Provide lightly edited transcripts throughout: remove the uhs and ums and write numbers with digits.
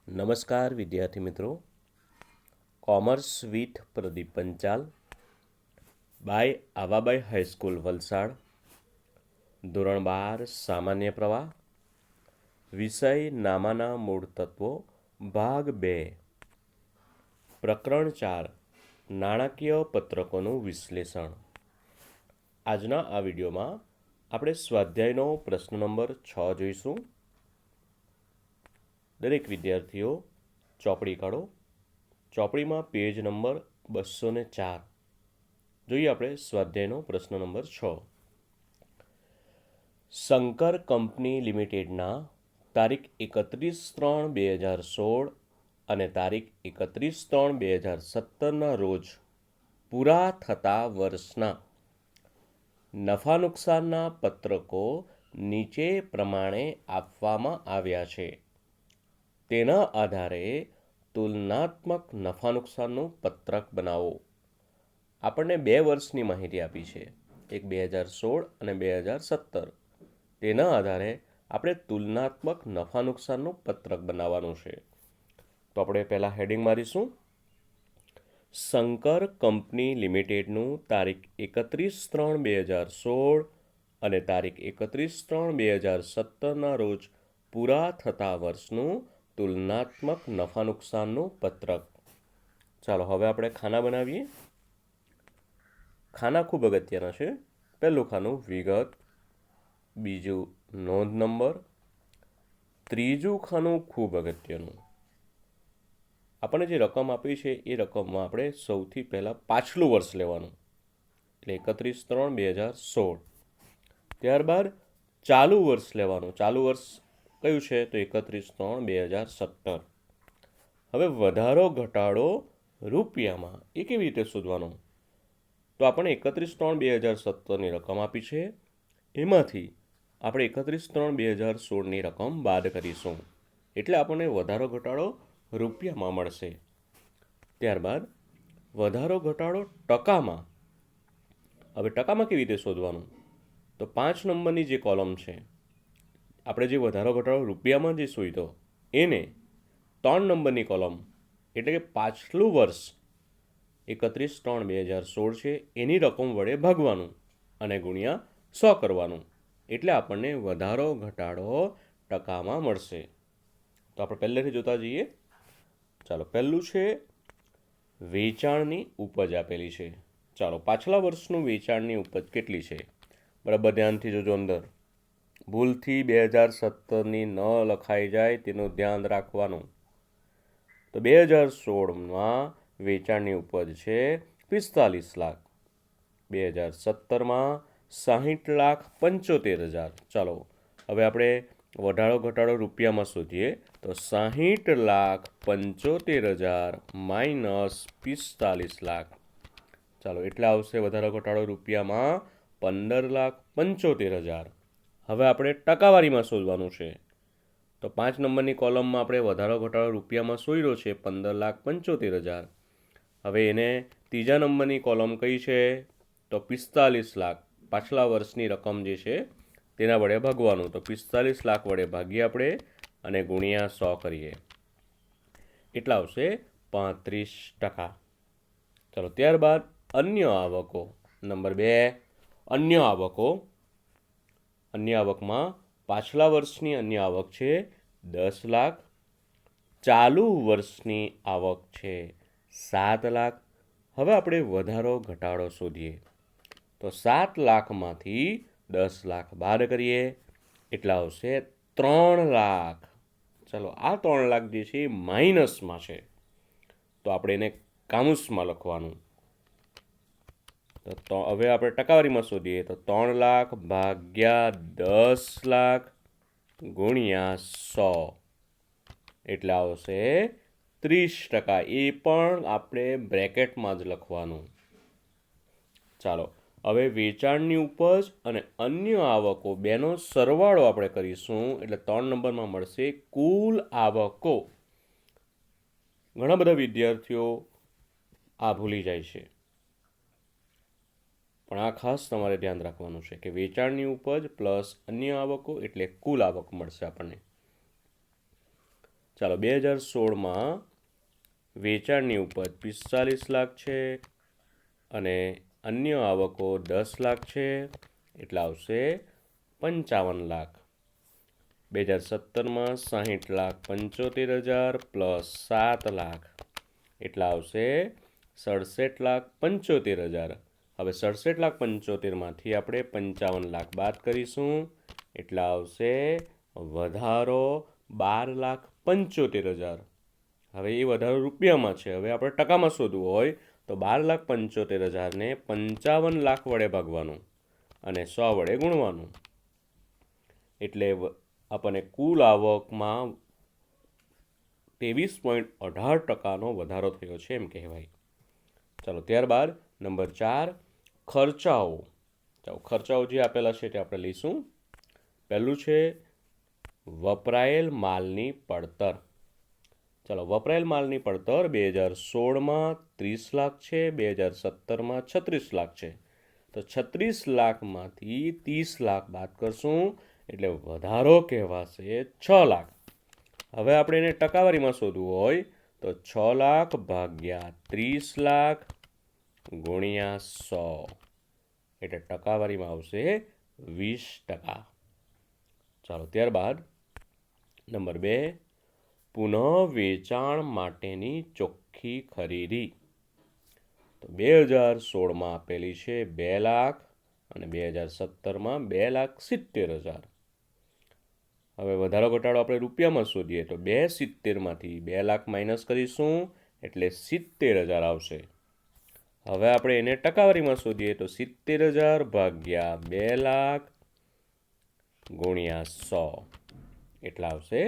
નમસ્કાર વિદ્યાર્થી મિત્રો. Commerce with Pradeep Panchal by Awabai high school Valsad, ધોરણ 12 સામાન્ય પ્રવાહ, વિષય નામાના મૂળ તત્વો, ભાગ 2, પ્રકરણ 4, નાણાકીય પત્રકોનું વિશ્લેષણ. આજના આ વિડીયોમાં આપણે સ્વાધ્યાયનો પ્રશ્ન નંબર 6 જોઈશું. દરેક વિદ્યાર્થીઓ ચોપડી કાઢો. ચોપડીમાં પેજ નંબર 204. જોઈએ આપણે સ્વાધ્યાયનો પ્રશ્ન નંબર 6. શંકર કંપની લિમિટેડના તારીખ 31/3/2016 અને તારીખ 31/3/2017ના રોજ પૂરા થતા વર્ષના નફા નુકસાનના પત્રકો નીચે પ્રમાણે આપવામાં આવ્યા છે. તેના આધારે તુલનાત્મક નફા નુકસાનનું પત્રક બનાવો. આપણને 2 વર્ષની માહિતી આપી છે, એક 2016 અને 2017. તેના આધારે આપણે તુલનાત્મક નફા નુકસાનનું પત્રક બનાવવાનું છે. તો આપણે પહેલાં હેડિંગ મારીશું. શંકર કંપની લિમિટેડનું તારીખ 31/3/2016 અને તારીખ 31/3/2017ના રોજ પૂરા થતા વર્ષનું તુલનાત્મક નફા નુકસાનનું પત્રક. ચાલો હવે આપણે ખાના બનાવીએ. ખાના ખૂબ અગત્યના છે. પહેલું ખાનું વિગત, બીજું નોંધ નંબર, ત્રીજું ખાનું ખૂબ અગત્યનું. આપણને જે રકમ આપી છે એ રકમમાં આપણે સૌથી પહેલાં પાછલું વર્ષ લેવાનું, એટલે 31/3/2016. ત્યારબાદ ચાલુ વર્ષ લેવાનું. ચાલુ વર્ષ કયું છે? તો 31/3/2017. હવે વધારો ઘટાડો રૂપિયામાં એ કેવી રીતે શોધવાનો? તો આપણે 31/3/2017ની રકમ આપી છે, એમાંથી આપણે 31/3/2016ની રકમ બાદ કરીશું, એટલે આપણને વધારો ઘટાડો રૂપિયામાં મળશે. ત્યારબાદ વધારો ઘટાડો ટકામાં. હવે ટકામાં કેવી રીતે શોધવાનું? તો 5 નંબરની જે કોલમ છે, આપણે જે વધારો ઘટાડો રૂપિયામાં જે શોધ્યો એને 3 નંબરની કોલમ, એટલે કે પાછલું વર્ષ 31/3/2016 છે એની રકમ વડે ભાગવાનું અને ગુણ્યા 100 કરવાનું, એટલે આપણને વધારો ઘટાડો ટકામાં મળશે. તો આપણે પહેલેથી જોતા જઈએ. ચાલો, પહેલું છે વેચાણની ઉપજ આપેલી છે. ચાલો, પાછલા વર્ષનું વેચાણની ઉપજ કેટલી છે? બરાબર ધ્યાનથી જોજો. અંદર ભૂલથી 2017ની ન લખાઈ જાય તેનું ધ્યાન રાખવાનું. તો 2016માં વેચાણની ઉપજ છે 45 લાખ, 2017માં 60,75,000. ચાલો હવે આપણે વધારો ઘટાડો રૂપિયામાં શોધીએ. તો 60,75,000 માઇનસ 45 લાખ. ચાલો, એટલે આવશે વધારો ઘટાડો રૂપિયામાં 15,75,000. હવે આપણે ટકાવારીમાં શોધવાનું છે. તો 5 નંબરની કોલમમાં આપણે વધારો ઘટાડો રૂપિયામાં શોધ્યો છે 15,75,000. હવે એને ત્રીજા નંબરની કોલમ કઈ છે? તો 45 લાખ, પાછલા વર્ષની રકમ જે છે તેના વડે ભાગવાનું. તો 45 લાખ વડે ભાગીએ આપણે અને ગુણ્યા 100 કરીએ, એટલા આવશે 35%. ચાલો, ત્યારબાદ અન્ય આવકો નંબર 2, અન્ય આવકો. અન્ય આવકમાં પાછલા વર્ષની અન્ય આવક છે 10 લાખ, ચાલુ વર્ષની આવક છે 7 લાખ. હવે આપણે વધારો ઘટાડો શોધીએ. તો 7 લાખમાંથી 10 લાખ બાદ કરીએ, એટલા આવશે 3 લાખ. ચાલો, આ 3 લાખ જે છે એ માઇનસમાં છે, તો આપણે એને કાઉન્સમાં લખવાનું. તો હવે આપણે ટકાવારીમાં શોધીએ. તો 3 લાખ ભાગ્યા 10 લાખ ગુણ્યા 100, એટલે આવશે 30%. એ પણ આપણે બ્રેકેટમાં જ લખવાનું. ચાલો, હવે વેચાણની ઉપજ અને અન્ય આવકો બેનો સરવાળો આપણે કરીશું, એટલે 3 નંબરમાં મળશે કુલ આવકો. ઘણા બધા વિદ્યાર્થીઓ આ ભૂલી જાય છે, પણ આ ખાસ તમારે ધ્યાન રાખવાનું છે કે વેચાણની ઉપજ પ્લસ અન્ય આવકો એટલે કુલ આવક મળશે આપણને. ચાલો 2016માં વેચાણની ઉપજ 45 લાખ છે અને અન્ય આવકો 10 લાખ છે, એટલે આવશે 55 લાખ. 2017માં 60,75,000 પ્લસ 7 લાખ એટલા આવશે 67,75,000. હવે 67,75,000માંથી આપણે 55 લાખ બાદ કરીશું, એટલા આવશે વધારો 12,75,000. હવે એ વધારો રૂપિયામાં છે, હવે આપણે ટકામાં શોધવું હોય તો 12,75,000ને 55 લાખ વડે ભાગવાનું અને 100 વડે ગુણવાનું, એટલે આપણને કુલ આવકમાં 23.18% વધારો થયો છે એમ કહેવાય. ચાલો ત્યારબાદ નંબર 4 ખર્ચાઓ. ચાલો ખર્ચાઓ જે આપેલા છે તે આપણે લઈશું. પહેલું છે વપરાયેલ માલની પડતર. ચાલો વપરાયેલ માલની પડતર 2016માં 30 લાખ છે, 2017માં 36 લાખ છે. તો 36 લાખમાંથી 30 લાખ બાદ કરશું એટલે વધારો કહેવાશે 6 લાખ. હવે આપણે એને ટકાવારીમાં શોધવું હોય તો 6 લાખ ભાગ્યા 30 લાખ ગુણ્યા 100, એટલે ટકાવારીમાં આવશે 20%. ચાલો ત્યારબાદ નંબર 2 પુનઃ વેચાણ માટેની ચોખ્ખી ખરીદી. તો 2016માં આપેલી છે 2 લાખ અને 2017માં 2,70,000. હવે વધારો ઘટાડો આપણે રૂપિયામાં શોધીએ તો 270માંથી 2 લાખ માઇનસ કરીશું એટલે 70,000 આવશે. હવે આપણે એને ટકાવારીમાં શોધીએ તો 70,000 ભાગ્યા 2 લાખ ગુણ્યા 100, એટલા આવશે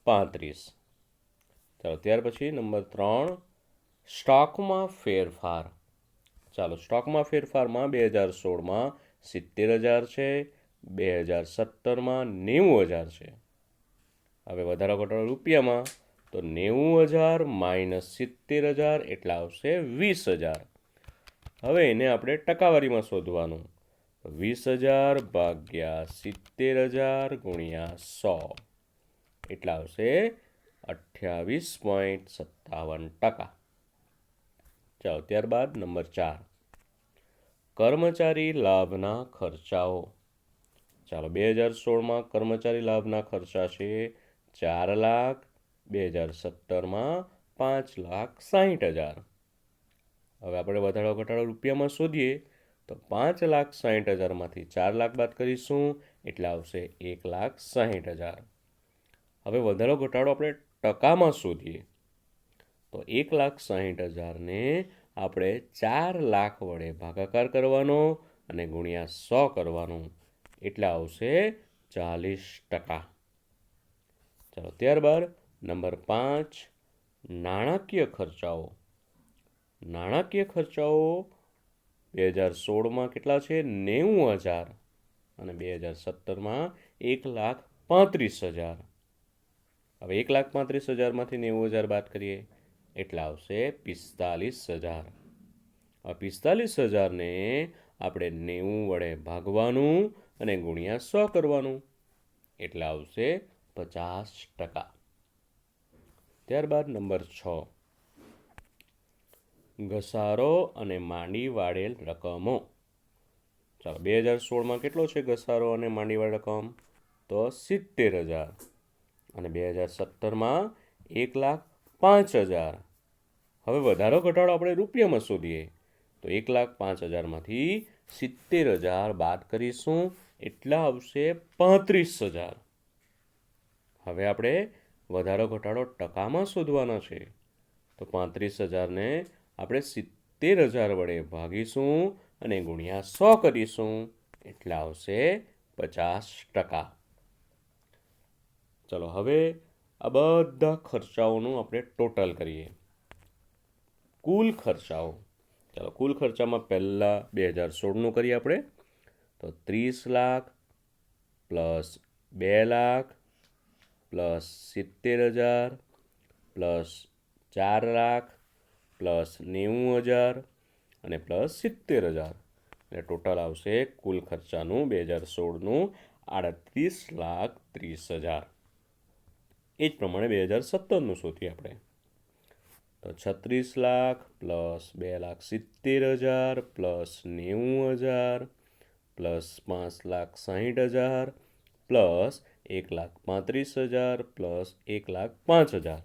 35. ચાલો ત્યાર પછી નંબર 3 સ્ટોકમાં ફેરફાર. ચાલો સ્ટોકમાં ફેરફારમાં 2016માં 70,000 છે, 2017માં 90,000 છે. હવે વધારો ઘટાડો રૂપિયામાં તો 90,000 માઇનસ 70,000 એટલા આવશે 20,000. હવે એને આપણે ટકાવારીમાં શોધવાનું. 20,000 ભાગ્યા 70,000 ગુણ્યા 100, એટલા આવશે 28.57%. ચાલો ત્યારબાદ નંબર 4 કર્મચારી લાભના ખર્ચાઓ. ચાલો 2016માં કર્મચારી લાભના ખર્ચા છે 4 લાખ, 2017માં 5,60,000. હવે આપણે વધારો ઘટાડો રૂપિયામાં શોધીએ તો 5,60,000માંથી 4 લાખ બાદ કરીશું એટલે આવશે 1,60,000. હવે વધારો ઘટાડો આપણે ટકામાં શોધીએ તો 1,60,000ને આપણે 4 લાખ વડે ભાગાકાર કરવાનો અને ગુણ્યા 100 કરવાનું, એટલે આવશે 40%. ચાલો ત્યારબાદ નંબર 5 નાણાકીય ખર્ચાઓ. નાણાકીય ખર્ચાઓ 2016માં કેટલા છે 90,000 અને 2017માં 1,35,000. હવે 1,35,000માંથી 90,000 બાદ કરીએ એટલે આવશે 45,000. આ 45,000ને આપણે 90 વડે ભાગવાનું અને ગુણ્યા 100 કરવાનું, એટલે આવશે 50%. ત્યારબાદ નંબર 6 ઘસારો અને માંડી વાળેલ રકમો. ચાલો 2016માં કેટલો છે ઘસારો અને માંડી વાળેલ રકમ તો 70,000 અને 2017માં 1,05,000. હવે વધારો ઘટાડો આપણે રૂપિયામાં શોધીએ તો 1,05,000માંથી 70,000 બાદ કરીશું એટલા આવશે 35,000. હવે આપણે વધારો ઘટાડો ટકામાં શોધવાનો છે તો 35,000ને આપણે 70,000 વડે ભાગીશું અને ગુણ્યા 100 કરીશું એટલે આવશે 50%. ચલો હવે આ બધા ખર્ચાઓનું આપણે ટોટલ કરીએ. કુલ ખર્ચાઓ. ચાલો કુલ ખર્ચામાં પહેલાં 2016નું કરીએ આપણે તો 30 lakh plus 2 lakh plus 70,000 plus 4 lakh plus 90,000 અને પ્લસ 70,000, એટલે ટોટલ આવશે કુલ ખર્ચાનું 2016નું 38,30,000. એ જ પ્રમાણે 2017નું શોધીએ આપણે. તો 36 lakh plus 2,70,000 plus 90,000 plus 5,60,000 plus 1,35,000 plus 1,05,000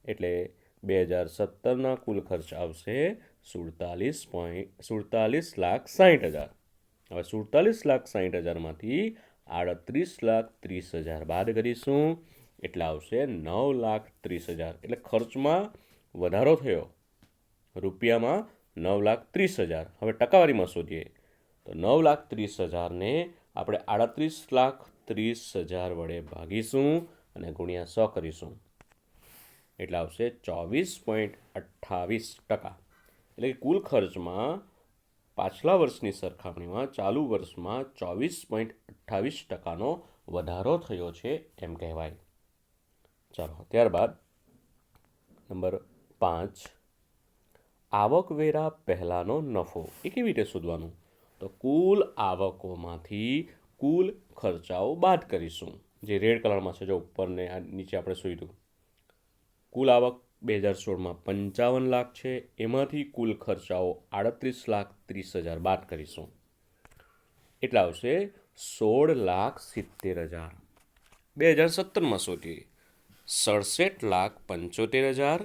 એટલે 2017ના કુલ ખર્ચ આવશે 47,60,000. હવે 47,60,000માંથી 38,30,000 બાદ કરીશું એટલે આવશે 9,30,000. એટલે ખર્ચમાં વધારો થયો, રૂપિયામાં 9,30,000. હવે ટકાવારીમાં શોધીએ તો 9,30,000ને આપણે 38,30,000 વડે ભાગીશું અને ગુણ્યા 100 કરીશું એટલે આવશે 24.28%. એટલે કે કુલ ખર્ચમાં પાછલા વર્ષની સરખામણીમાં ચાલુ વર્ષમાં 24.28%નો વધારો થયો છે એમ કહેવાય. ચાલો ત્યારબાદ નંબર 5, આવકવેરા પહેલાંનો નફો. એ કેવી રીતે શોધવાનું? તો કુલ આવકોમાંથી કુલ ખર્ચાઓ બાદ કરીશું. જે રેડ કલરમાં છે, જો ઉપર ને નીચે આપણે શોધ્યું. કુલ આવક 2016માં 55 લાખ છે, એમાંથી કુલ ખર્ચાઓ 38,30,000 બાદ કરીશું એટલે આવશે 16,70,000. 2017માં શોધીએ 67,75,000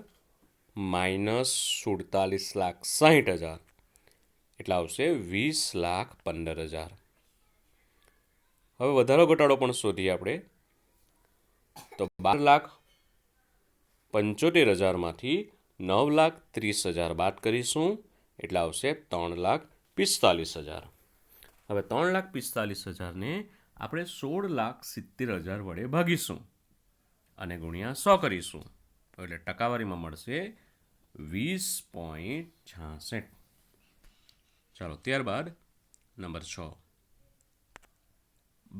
માઇનસ 47,60,000 એટલે આવશે 20,15,000. હવે વધારો ઘટાડો પણ શોધીએ આપણે. તો 12,75,000માંથી 9,30,000 બાદ કરીશું એટલે આવશે 3,45,000. હવે 3,45,000ને આપણે 16,70,000 વડે ભાગીશું અને ગુણ્યા 100 કરીશું એટલે ટકાવારીમાં મળશે 20.66. ચાલો ત્યારબાદ નંબર 6,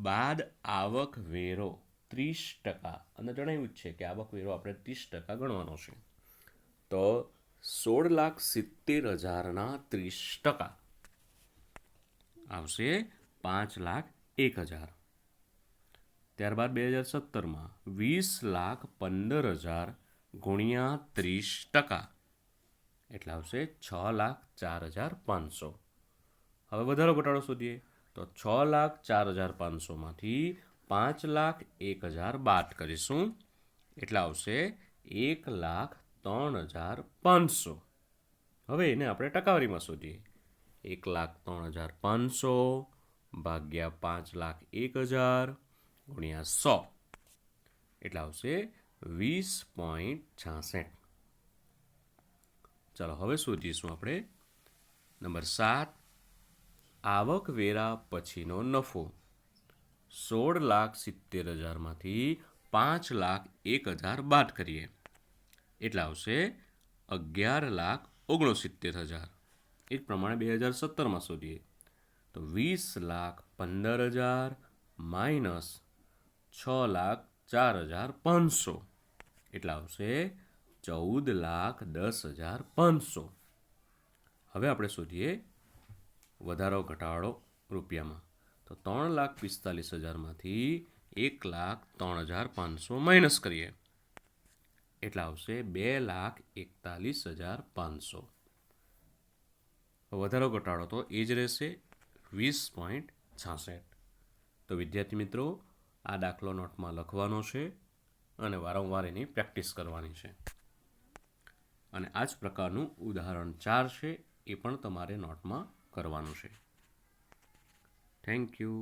બાદ આવક વેરો 30%. અને જણાવ્યું છે કે આવક વેરો આપણે 30% ગણવાનો છે. તો 16,70,000ના 30% આવશે 5,01,000. ત્યારબાદ 2017માં 20,15,000 ગુણ્યા 30% એટલે આવશે 6,04,500. હવે વધારો ઘટાડો શોધીએ તો 6,04,500માંથી 5,01,000 બાદ કરીશું એટલે આવશે 1,03,500. હવે એને આપણે ટકાવારીમાં શોધીએ. 1,03,500 ભાગ્યા 5,01,000 ગુણ્યા 100 એટલે આવશે 20.66. ચાલો હવે શોધીશું આપણે નંબર 7, આવકવેરા પછીનો નફો. 16,70,000માંથી 5,01,000 બાદ કરીએ એટલે આવશે 11,69,000. એ જ પ્રમાણે 2017માં શોધીએ તો 20,15,000 માઇનસ 6,04,500 એટલે આવશે 14,10,500. હવે આપણે શોધીએ વધારો ઘટાડો રૂપિયામાં. તો 3,45,000માંથી 1,03,500 માઇનસ કરીએ એટલે આવશે 2,41,500. વધારો ઘટાડો તો એ જ રહેશે 20.66. તો વિદ્યાર્થી મિત્રો, આ દાખલો નોટમાં લખવાનો છે અને વારંવાર એની પ્રેક્ટિસ કરવાની છે. અને આ જ પ્રકારનું ઉદાહરણ 4 છે, એ પણ તમારે નોટમાં કરવાનું છે. Thank you.